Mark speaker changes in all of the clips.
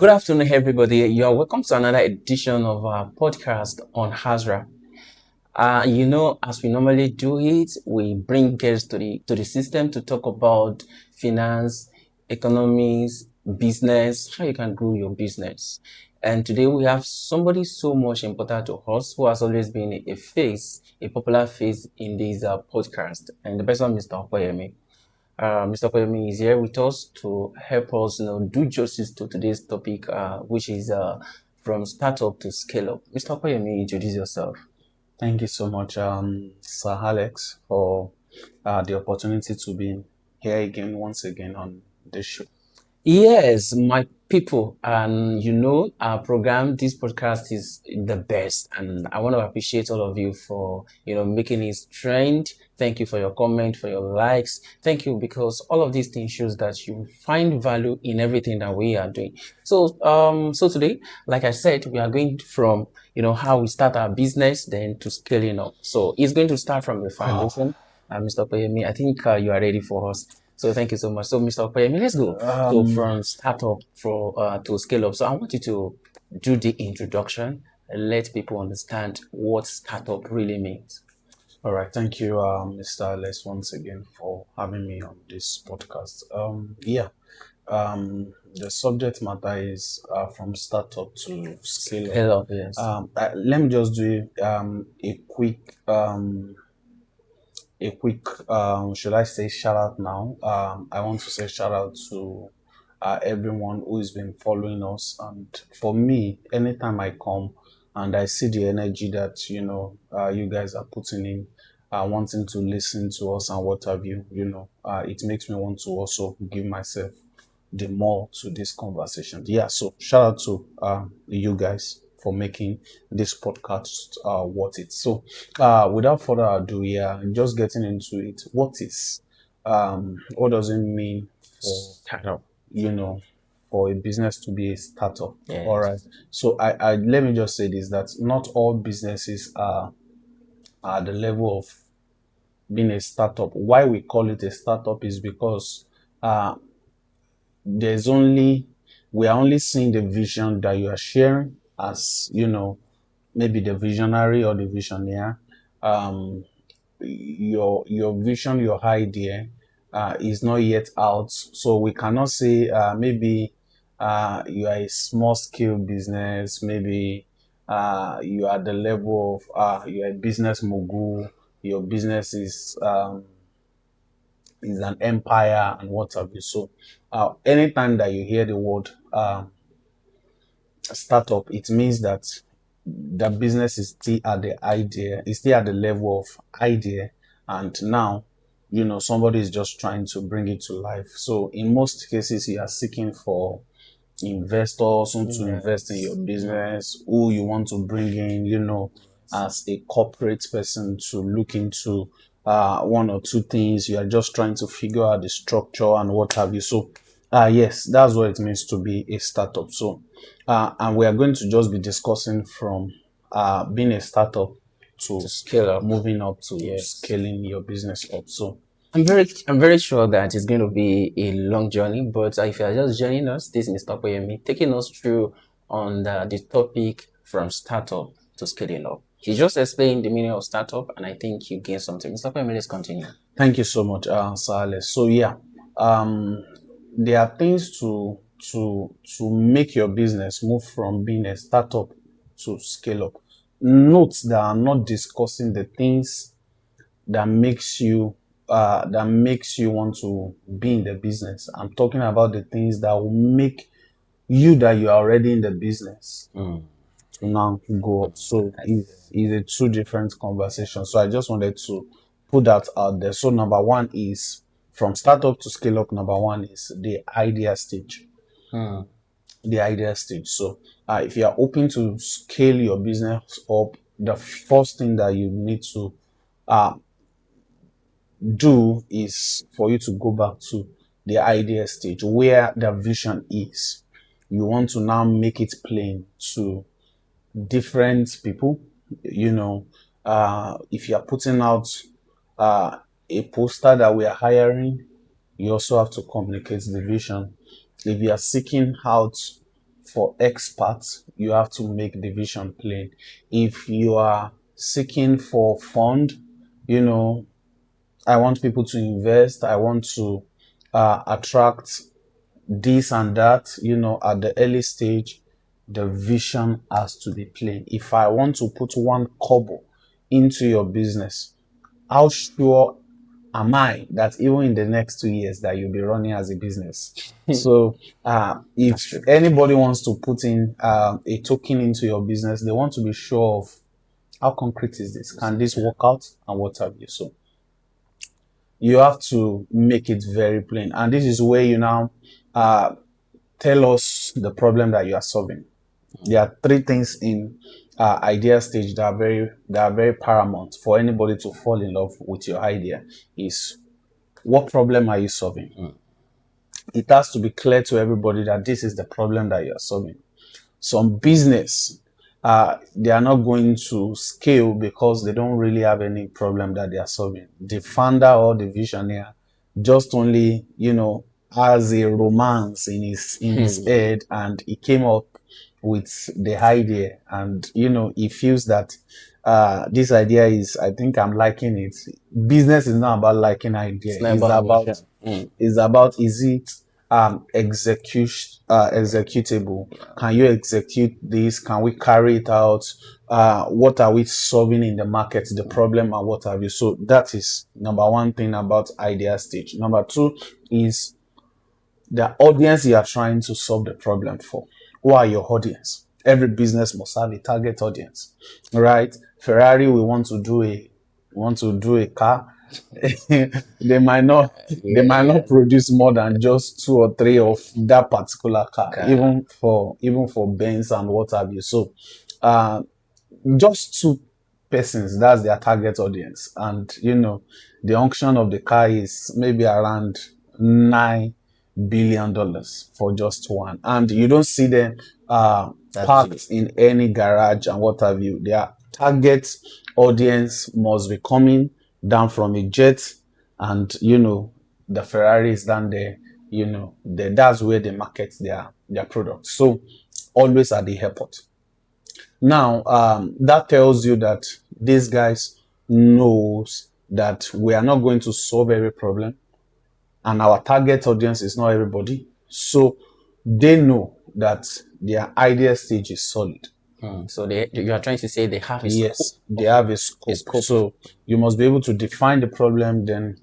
Speaker 1: Good afternoon, everybody. You are welcome to another edition of our podcast on Hazra. As we normally do it, we bring guests to the system to talk about finance, economics, business, how you can grow your business. And today we have somebody so much important to us who has always been a popular face in this podcast, and the person, Mr. Okoyemi. Mr. Koyomi is here with us to help us, do justice to today's topic, which is from startup to scale up. Mr. Koyomi, introduce yourself.
Speaker 2: Thank you so much, Sir Alex, for the opportunity to be here again, once again on this show.
Speaker 1: Yes, my people, and our program, this podcast is the best, and I want to appreciate all of you for, making it trend. Thank you for your comment, for your likes. Thank you because all of these things shows that you find value in everything that we are doing. So today, like I said, we are going from, how we start our business, then to scaling up. So it's going to start from the foundation. Mr. Koyemi, I think you are ready for us. So thank you so much. So Mr. Okoyemi, let's go. So from startup to scale up. So I want you to do the introduction and let people understand what startup really means.
Speaker 2: All right, thank you, Mr. Alex, once again for having me on this podcast. The subject matter is from startup to scale up.
Speaker 1: Scale up, yes.
Speaker 2: Let me just do a quick should I say shout out now. I want to say shout out to everyone who has been following us, and for me, anytime I come and I see the energy that you guys are putting in, wanting to listen to us and what have you, it makes me want to also give myself the more to this conversation. Yeah, so shout out to you guys for making this podcast worth it. So without further ado, just getting into it. What does it mean for
Speaker 1: Startup.
Speaker 2: for a business to be a startup?
Speaker 1: Yes.
Speaker 2: All right. So I let me just say this, that not all businesses are at the level of being a startup. Why we call it a startup is because we are only seeing the vision that you are sharing as maybe the visionary or the visionaire. Your vision, your idea is not yet out, so we cannot say maybe you are a small scale business, maybe you are at the level of you are a business mogul, your business is an empire and what have you. So anytime that you hear the word startup, it means that the business is still at the idea, is still at the level of idea, and now somebody is just trying to bring it to life. So in most cases, you are seeking for investors who to invest in your business, who you want to bring in, as a corporate person to look into one or two things. You are just trying to figure out the structure and what have you. So yes, that's what it means to be a startup. So and we are going to just be discussing from being a startup to
Speaker 1: scale up,
Speaker 2: moving up to scaling your business up. So
Speaker 1: I'm very sure that it's going to be a long journey, but if you are just joining us, this is Mr. Koyemi taking us through on the topic from startup to scaling up. He just explained the meaning of startup, and I think you gained something. Mr. Koyemi, let's continue.
Speaker 2: Thank you so much, Sir Alex. So there are things to make your business move from being a startup to scale up. Note that I'm not discussing the things that makes you want to be in the business. I'm talking about the things that will make you that you are already in the business to now go up. So it's a two different conversation. So I just wanted to put that out there. So number one is from startup to scale up. Number one is the idea stage. The idea stage. So if you are open to scale your business up, the first thing that you need to do is for you to go back to the idea stage where the vision is. You want to now make it plain to different people. If you are putting out a poster that we are hiring, you also have to communicate the vision. If you are seeking out for experts, you have to make the vision plain. If you are seeking for fund, you know, I want people to invest, I want to attract this and that, at the early stage, the vision has to be plain. If I want to put one kobo into your business, how sure am I that even in the next 2 years that you'll be running as a business? So
Speaker 1: That's
Speaker 2: if
Speaker 1: true.
Speaker 2: anybody wants to put in a token into your business, they want to be sure of how concrete is this? Can this
Speaker 1: Yeah.
Speaker 2: work out and what have you? So you have to make it very plain. And this is where you now uh, tell us the problem that you are solving. There are three things in idea stage that are very paramount for anybody to fall in love with your idea. Is what problem are you solving? It has to be clear to everybody that this is the problem that you are solving. Some business, they are not going to scale because they don't really have any problem that they are solving. The founder or the visionary just only, has a romance in his head, and he came up with the idea, and he feels that this idea is, I think I'm liking it. Business is not about liking idea.
Speaker 1: It's not
Speaker 2: It's
Speaker 1: about
Speaker 2: about
Speaker 1: vision. Mm.
Speaker 2: is it executable? Can you execute this? Can we carry it out? What are we solving in the market, the problem, and what have you? So that is number one thing about idea stage. Number two is the audience you are trying to solve the problem for. Who are your audience? Every business must have a target audience, right? Ferrari, we want to do a car. they might not they
Speaker 1: Yeah,
Speaker 2: might
Speaker 1: yeah.
Speaker 2: not produce more than just two or three of that particular car,
Speaker 1: Car.
Speaker 2: even for Benz and what have you. So uh just two persons, that's their target audience. And the auction of the car is maybe around $9 billion for just one, and you don't see them
Speaker 1: That's true.
Speaker 2: parked in any garage and what have you. Their target audience must be coming down from a jet, and the Ferrari is down there. That's where they market their products. So always at the airport. Now, that tells you that these guys knows that we are not going to solve every problem, and our target audience is not everybody. So they know that their idea stage is solid.
Speaker 1: So you are trying to say they have a scope
Speaker 2: Yes, they
Speaker 1: of
Speaker 2: have a
Speaker 1: a
Speaker 2: scope.
Speaker 1: scope.
Speaker 2: So you must be able to define the problem. Then,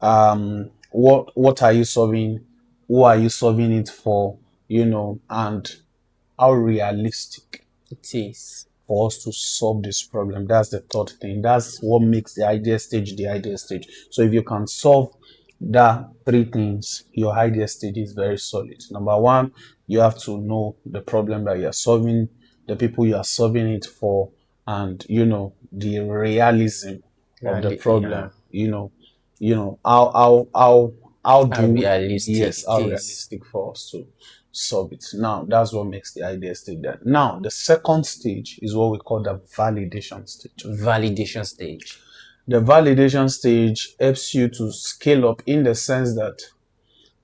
Speaker 2: what are you solving? Who are you solving it for? And how realistic
Speaker 1: It is.
Speaker 2: for us to solve this problem. That's the third thing. That's what makes the idea stage the idea stage. So if you can solve that three things, your idea stage is very solid. Number one, you have to know the problem that you're solving, the people you are solving it for, and the realism of the
Speaker 1: Really, yeah.
Speaker 2: problem. How
Speaker 1: How
Speaker 2: do
Speaker 1: realistic
Speaker 2: yes,
Speaker 1: it
Speaker 2: how
Speaker 1: is.
Speaker 2: realistic for us to solve it. Now, that's what makes the idea stage that. Now, the second stage is what we call the validation stage.
Speaker 1: Validation stage.
Speaker 2: The validation stage helps you to scale up in the sense that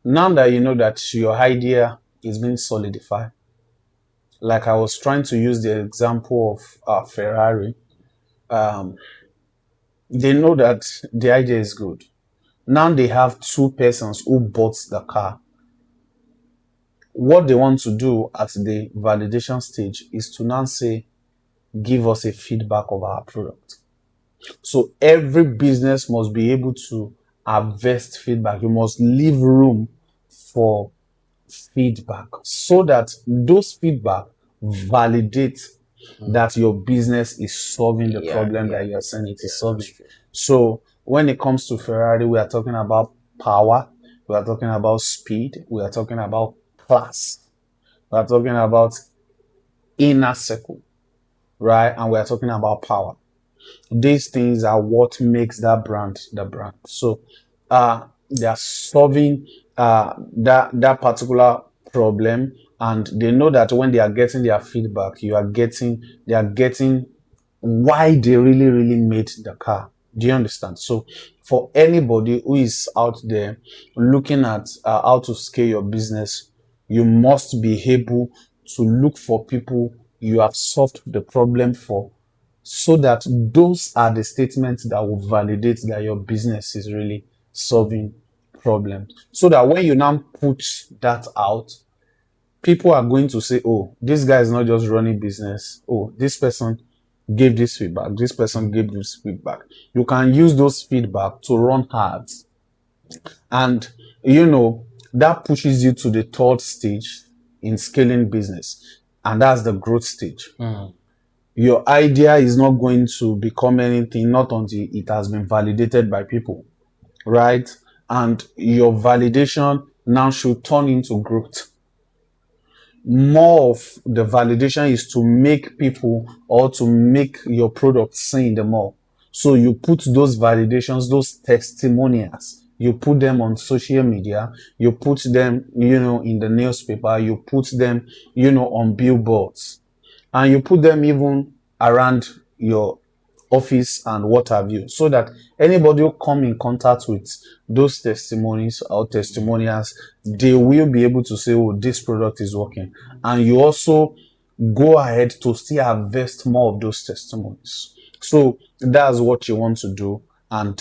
Speaker 2: now that you know that your idea is being solidified, like I was trying to use the example of Ferrari, they know that the idea is good. Now they have two persons who bought the car. What they want to do at the validation stage is to now say, give us a feedback of our product. So every business must be able to harvest feedback. You must leave room for feedback so that those feedback validate that your business is solving the
Speaker 1: Yeah,
Speaker 2: problem
Speaker 1: yeah,
Speaker 2: that you're
Speaker 1: yeah,
Speaker 2: saying it is
Speaker 1: yeah. That's
Speaker 2: solving.
Speaker 1: true.
Speaker 2: So when it comes to Ferrari, we are talking about power, we are talking about speed, we are talking about class, we are talking about inner circle, right? And we are talking about power. These things are what makes that brand the brand. So they are solving that particular problem, and they know that when they are getting their feedback, they are getting why they really really made the car. Do you understand? So for anybody who is out there looking at how to scale your business, you must be able to look for people you have solved the problem for, so that those are the statements that will validate that your business is really solving problems. So that when you now put that out, people are going to say, oh, this guy is not just running business. Oh, this person gave this feedback. This person gave this feedback. You can use those feedback to run ads. And, that pushes you to the third stage in scaling business. And that's the growth stage. Your idea is not going to become anything, not until it has been validated by people, right? And your validation now should turn into growth. More of the validation is to make people, or to make your product seen the more. So you put those validations, those testimonials, you put them on social media, you put them, in the newspaper, you put them, on billboards, and you put them even around your office and what have you, so that anybody who come in contact with those testimonies or testimonials, they will be able to say, oh, this product is working. And you also go ahead to still harvest more of those testimonies. So that's what you want to do. And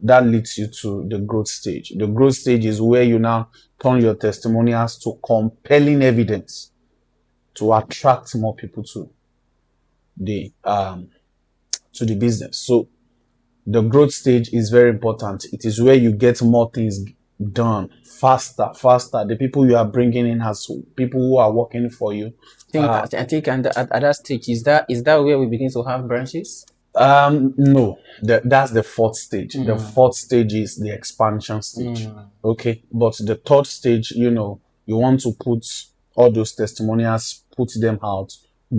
Speaker 2: that leads you to the growth stage. The growth stage is where you now turn your testimonials to compelling evidence to attract more people the to the business. So the growth stage is very important. It is where you get more things done faster, faster. The people you are bringing in as people who are working for you.
Speaker 1: I think and at that stage, is that where we begin to have branches?
Speaker 2: No, that's the fourth stage. The fourth stage is the expansion stage. Okay, but the third stage, you want to put all those testimonials, put them out,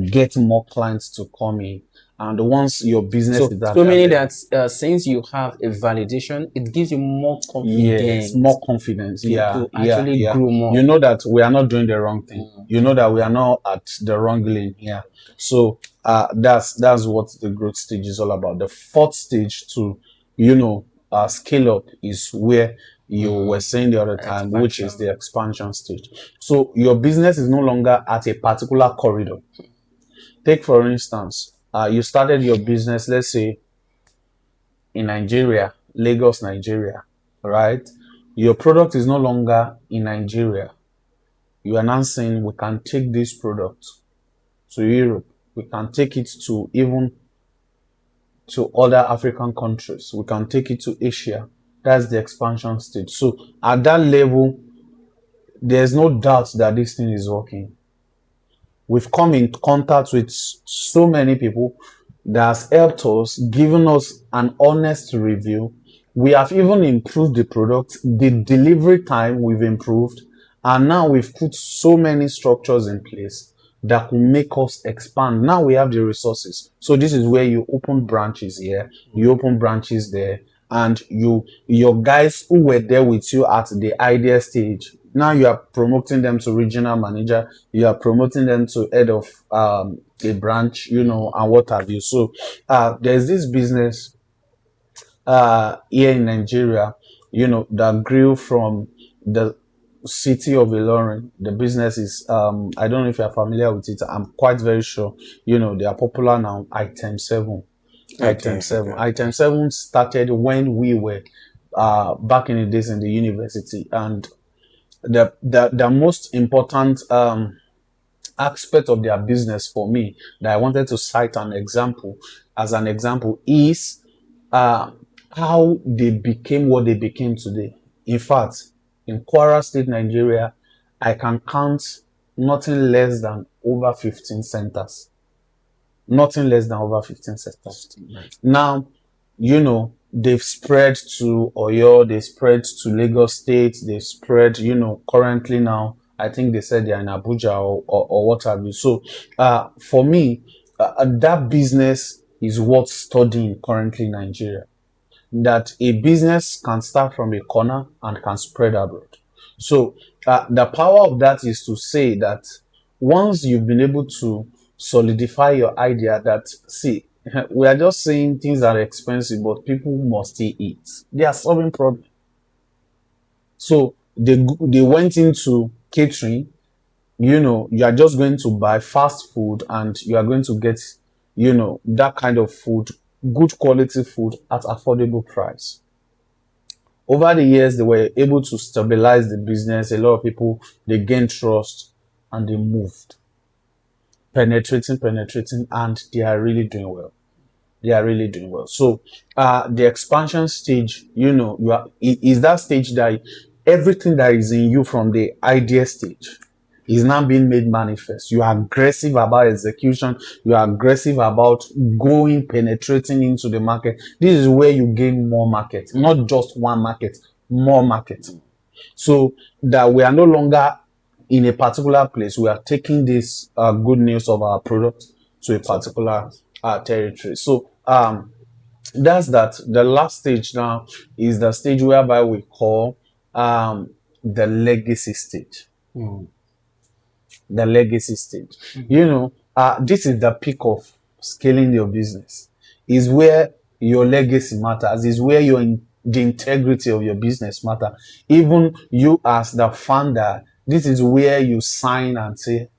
Speaker 2: get more clients to come in, and once your business
Speaker 1: So
Speaker 2: is at
Speaker 1: so
Speaker 2: that
Speaker 1: meaning
Speaker 2: level,
Speaker 1: that since you have a validation, it gives you more
Speaker 2: yes,
Speaker 1: confidence
Speaker 2: more confidence.
Speaker 1: to
Speaker 2: Yeah,
Speaker 1: to
Speaker 2: yeah,
Speaker 1: actually
Speaker 2: yeah.
Speaker 1: grow more.
Speaker 2: You know that we are not doing the wrong thing. You know that we are not at the wrong lane here. So that's what the growth stage is all about. The fourth stage to scale up is where you were saying the other time, which is
Speaker 1: Expansion.
Speaker 2: the expansion stage. So your business is no longer at a particular corridor. Take for instance, you started your business, let's say in Nigeria, Lagos, Nigeria, right? Your product is no longer in Nigeria. You are now saying we can take this product to Europe. We can take it to even to other African countries. We can take it to Asia. That's the expansion stage. So at that level, there's no doubt that this thing is working. We've come in contact with so many people that has helped us, given us an honest review. We have even improved the product, the delivery time we've improved, and now we've put so many structures in place that will make us expand. Now we have the resources. So this is where you open branches here, you open branches there, and your guys who were there with you at the idea stage, now you are promoting them to regional manager, you are promoting them to head of a branch, and what have you. So there's this business here in Nigeria, that grew from the city of Ilorin. The business is, I don't know if you're familiar with it. I'm quite very sure, they are popular now. Item 7. Item
Speaker 1: Okay,
Speaker 2: 7.
Speaker 1: okay.
Speaker 2: Item 7 started when we were back in the days in the university. And the most important aspect of their business for me that I wanted to cite as an example is uh, how they became what they became today. In fact, in Kwara State, Nigeria, I can count nothing less than over 15 centers. Nothing less than over 15 centers. Now, they've spread to Oyo, they spread to Lagos State, they've spread, currently now, I think they said they're in Abuja or what have you. So, for me, that business is worth studying currently in Nigeria. That a business can start from a corner and can spread abroad. So the power of that is to say that once you've been able to solidify your idea that, see, we are just saying things are expensive, but people must still eat. They are solving problem. So they went into catering, you are just going to buy fast food and you are going to get, that kind of food, good quality food at affordable price. Over the years, they were able to stabilize the business. A lot of people, they gained trust and they moved, penetrating, and they are really doing well. They are really doing well. So, the expansion stage, is that stage that everything that is in you from the idea stage is now being made manifest. You are aggressive about execution. You are aggressive about going, penetrating into the market. This is where you gain more market, not just one market, more market. So that we are no longer in a particular place. We are taking this good news of our product to a particular territory. So that's that. The last stage now is the stage whereby we call the legacy stage. The legacy stage. This is the peak of scaling your business. Is where your legacy matters. Is where the integrity of your business matter. Even you as the founder, this is where you sign and say,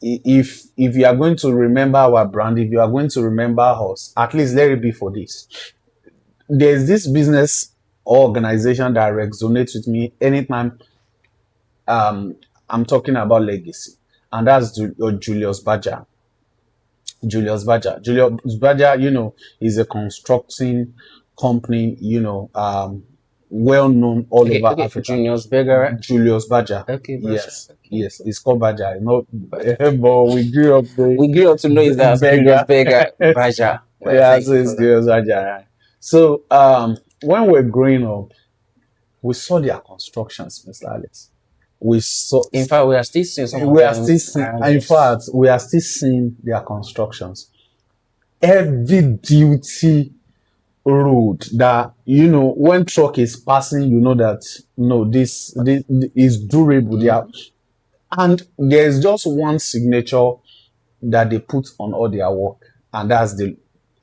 Speaker 2: if you are going to remember our brand, if you are going to remember us, at least let it be for this. There's this business organization that resonates with me anytime I'm talking about legacy, and that's Julius Baja. Julius Baja, is a constructing company, well known all
Speaker 1: Okay,
Speaker 2: over
Speaker 1: okay,
Speaker 2: Africa.
Speaker 1: Junior's Burger.
Speaker 2: Julius Baja.
Speaker 1: Okay, Baja.
Speaker 2: Yes,
Speaker 1: Okay.
Speaker 2: yes, it's called Baja. Not,
Speaker 1: Baja.
Speaker 2: but we grew up the
Speaker 1: We grew up to know is that Junior's
Speaker 2: beggar.
Speaker 1: Burger. Baja. Well,
Speaker 2: Yeah,
Speaker 1: thank
Speaker 2: so
Speaker 1: you
Speaker 2: it's
Speaker 1: for that.
Speaker 2: Julius Baja. So when we're growing up, we saw their constructions, Mr. Alex. We saw
Speaker 1: In fact, we are still seeing some of
Speaker 2: we are
Speaker 1: them
Speaker 2: still seeing,
Speaker 1: around
Speaker 2: in
Speaker 1: us.
Speaker 2: fact, we are still seeing their constructions. Heavy duty road that, when truck is passing, you know that no, this is durable. They are, and there's just one signature that they put on all their work, and that's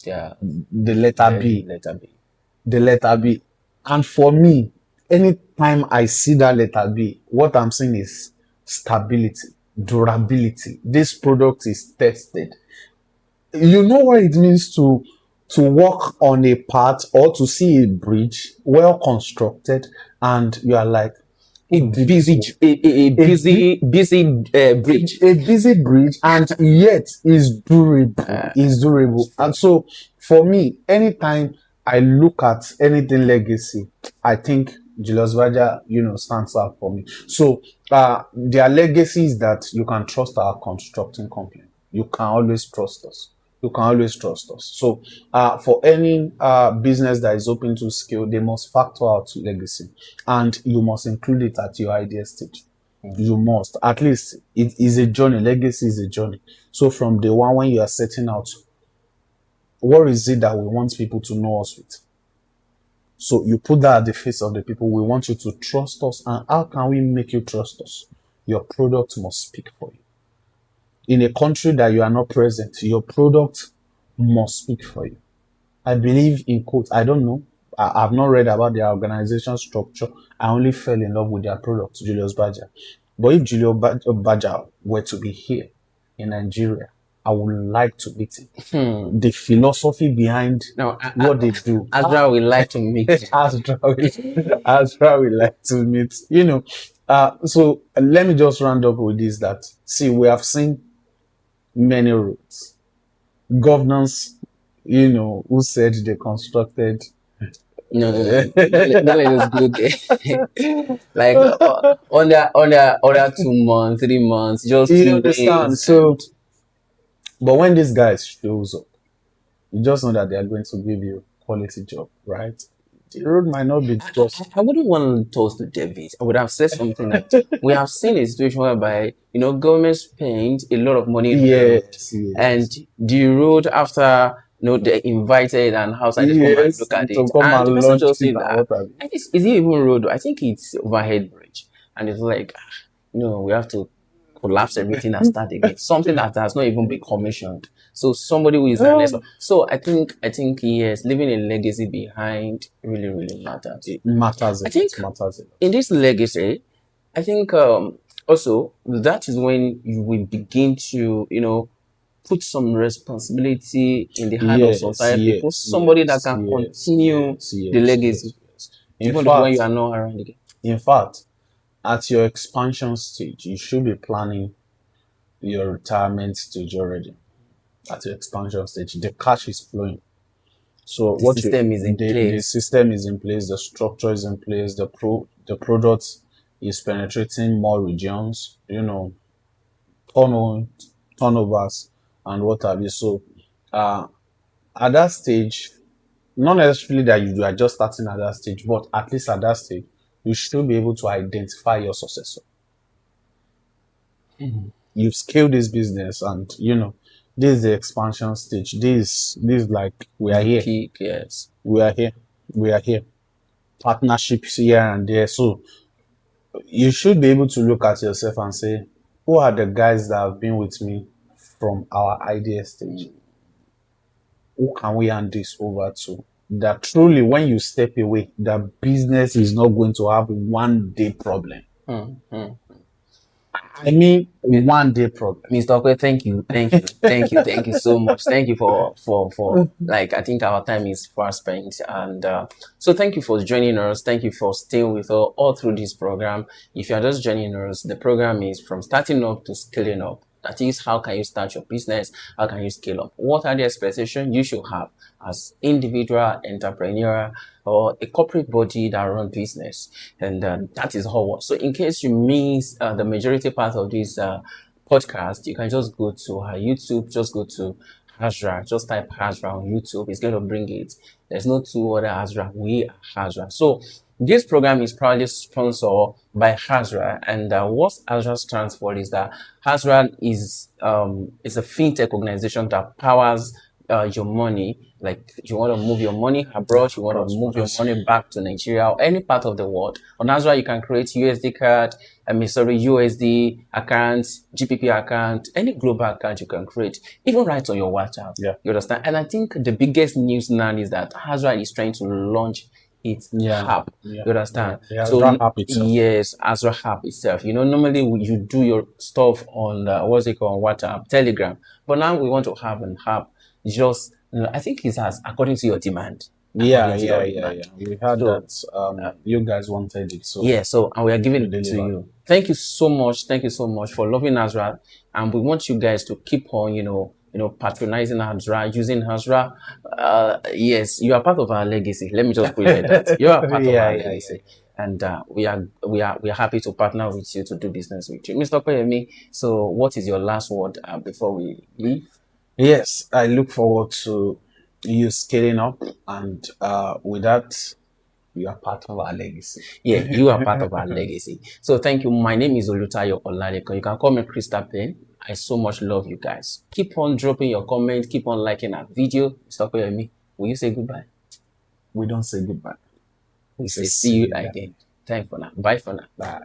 Speaker 1: Yeah,
Speaker 2: the letter
Speaker 1: very
Speaker 2: B.
Speaker 1: letter B.
Speaker 2: The letter B. And for me, anytime I see that letter B, what I'm seeing is stability, durability. This product is tested. You know what it means to walk on a path or to see a bridge well constructed, and you are like,
Speaker 1: A
Speaker 2: who did this
Speaker 1: busy,
Speaker 2: work?
Speaker 1: a
Speaker 2: A, bu-
Speaker 1: busy bridge.
Speaker 2: a busy bridge, and yet is durable. Is durable. And so for me, anytime I look at anything legacy, I think Julius Baja, stands out for me. So their legacy is that you can trust our constructing company. You can always trust us. You can always trust us. So for any business that is open to scale, they must factor out legacy, and you must include it at your idea stage. You must. At least it is a journey. Legacy is a journey. So from the one when you are setting out, what is it that we want people to know us with? So you put that at the face of the people. We want you to trust us. And how can we make you trust us? Your product must speak for you. In a country that you are not present, your product must speak for you. I believe in quotes. I don't know. I've not read about their organization structure. I only fell in love with their product, Julius Baja. But if Julius Baja were to be here in Nigeria, I would like to meet him. The philosophy behind
Speaker 1: Now,
Speaker 2: what they do.
Speaker 1: Azra would like to meet you.
Speaker 2: Astra we like to meet. So let me just round up with this: that see, we have seen many routes. Governance, who said they constructed.
Speaker 1: No, no, no. Don't let us go there. Like on their 2 months, 3 months, just
Speaker 2: You
Speaker 1: few
Speaker 2: understand?
Speaker 1: days,
Speaker 2: So,
Speaker 1: and
Speaker 2: but when these guys shows up, you just know that they are going to give you quality job, right? The road might not be just.
Speaker 1: I wouldn't want to toast to David. I would have said something like, we have seen a situation whereby, government spent a lot of money on the road.
Speaker 2: Yes,
Speaker 1: And
Speaker 2: yes,
Speaker 1: the road after, they invited and outside to come and
Speaker 2: yes,
Speaker 1: look at
Speaker 2: to
Speaker 1: it.
Speaker 2: come
Speaker 1: And the
Speaker 2: and
Speaker 1: person
Speaker 2: launch
Speaker 1: just
Speaker 2: it
Speaker 1: said,
Speaker 2: and what have you.
Speaker 1: is it even road? I think it's overhead bridge. And it's like, no, we have to collapse everything and start again. Something that has not even been commissioned. So somebody who is an expert. So I think yes, leaving a legacy behind really, really matters.
Speaker 2: It matters a
Speaker 1: I
Speaker 2: lot.
Speaker 1: think
Speaker 2: Matters a lot.
Speaker 1: in this legacy, I think Also, that is when you will begin to, put some responsibility in the hand of some
Speaker 2: Yes,
Speaker 1: certain people,
Speaker 2: yes,
Speaker 1: somebody that
Speaker 2: yes,
Speaker 1: can
Speaker 2: yes,
Speaker 1: continue
Speaker 2: yes,
Speaker 1: the
Speaker 2: yes,
Speaker 1: legacy,
Speaker 2: yes, yes. In
Speaker 1: even when you
Speaker 2: fact,
Speaker 1: are not around again.
Speaker 2: in fact, at your expansion stage, you should be planning your retirement stage already. At your expansion stage, the cash is flowing. So
Speaker 1: The
Speaker 2: what you
Speaker 1: system is in
Speaker 2: the
Speaker 1: place.
Speaker 2: system is in place, the structure is in place, the product is penetrating more regions, turn turnovers and what have you. So uh at that stage, not necessarily that you are just starting at that stage, but at least at that stage, you should be able to identify your successor. You've scaled this business, and this is the expansion stage. This is like we are
Speaker 1: The
Speaker 2: here,
Speaker 1: peak, yes.
Speaker 2: we are here, we are here. Partnerships here and there. So you should be able to look at yourself and say, who are the guys that have been with me from our idea stage? Who can we hand this over to? That truly, when you step away, the business is not going to have one day problem.
Speaker 1: Mm-hmm.
Speaker 2: I mean, one day problem.
Speaker 1: Mr. Okwe, thank you so much. Thank you for like I think our time is far spent, and so thank you for joining us. Thank you for staying with us all through this program. If you are just joining us, the program is from starting up to scaling up. That is, how can you start your business? How can you scale up? What are the expectations you should have as individual entrepreneur or a corporate body that run business? And that is how. So, in case you miss the majority part of this podcast, you can just go to her YouTube, just go to Hazra, just type Hazra on YouTube. It's going to bring it. There's no two other Hazra. We are Hazra. So this program is proudly sponsored by Hazra, and what Hazra stands for is that Hazra is a fintech organization that powers your money. Like you want to move your money abroad, you want to move your
Speaker 2: Prosperous.
Speaker 1: money back to Nigeria or any part of the world. On Hazra, you can create USD card, USD account, GPP account, any global account you can create, even right on your WhatsApp.
Speaker 2: Yeah.
Speaker 1: You understand? And I think the biggest news now is that Hazra is trying to launch its
Speaker 2: Yeah.
Speaker 1: app.
Speaker 2: Yeah.
Speaker 1: You
Speaker 2: Yeah.
Speaker 1: understand?
Speaker 2: Yeah.
Speaker 1: So
Speaker 2: That app itself.
Speaker 1: yes, Azure app itself. Normally you do your stuff on what's it called, WhatsApp, Telegram, but now we want to have an app. Just I think it's as according to your demand.
Speaker 2: Yeah.
Speaker 1: According to
Speaker 2: Yeah.
Speaker 1: your
Speaker 2: Yeah.
Speaker 1: demand.
Speaker 2: Yeah. We heard
Speaker 1: So
Speaker 2: that you guys wanted it, so
Speaker 1: yeah, so and we are giving
Speaker 2: we
Speaker 1: it to
Speaker 2: delivered.
Speaker 1: you. Thank you so much. Thank you so much for loving Azra. And we want you guys to keep on, patronizing Azra, using Azra. Yes, you are part of our legacy. Let me just put it like that. You are part of
Speaker 2: Yeah.
Speaker 1: our
Speaker 2: Yeah.
Speaker 1: legacy. And we are happy to partner with you to do business with you. Mr. Koyemi, so what is your last word before we leave?
Speaker 2: Yes, I look forward to you scaling up, and with that, you are part of our legacy.
Speaker 1: Yeah, you are part of our legacy. So thank you. My name is Olutayo Olaleko. You can call me Krista Payne. I so much love you guys. Keep on dropping your comments. Keep on liking our video. Mr. Koyemi, will you say goodbye?
Speaker 2: We don't say goodbye.
Speaker 1: We
Speaker 2: We say
Speaker 1: say see
Speaker 2: see
Speaker 1: you
Speaker 2: you then.
Speaker 1: again. Time for now. Bye for now.
Speaker 2: Bye.